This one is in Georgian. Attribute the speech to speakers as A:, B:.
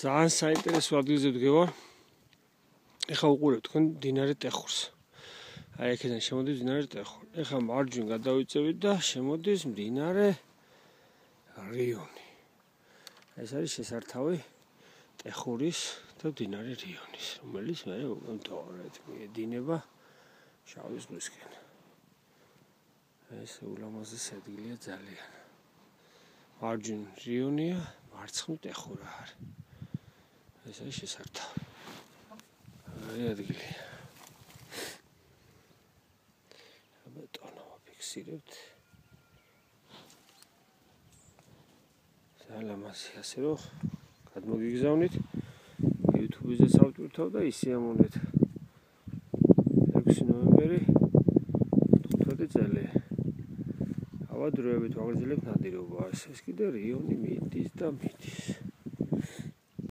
A: ძალიან საინტერესო ადგილზე ვდგევარ. ეხლა უყურებთ თქვენ მდინარე ტეხურს. აი აქედან შემოდის მდინარე ტეხური. ეხლა მარჯვენ გადავიწევით და შემოდის მდინარე რიონი. ეს არის შესართავი ტეხურის და მდინარე რიონის, რომელიც მე მომთხოვარეთ მიედინება შავი ზღვისკენ. ეს ულამაზესი ადგილია ძალიან. მარჯვენ რიონია, მარცხნივ ტეხურა არის. ეს არის შესართავი. აი ადგილია. ბეტონო ფიქსირებთ. სალამასი ასე რომ გადმოგიგზავნით YouTube-ზე სავტვირთავ და ისიამოვნეთ 6 ნოემბერი 15 წელი. ავადროებით ვაგრძელებთ ნადირობა. ეს კიდე რიონი მიდის და მიდის.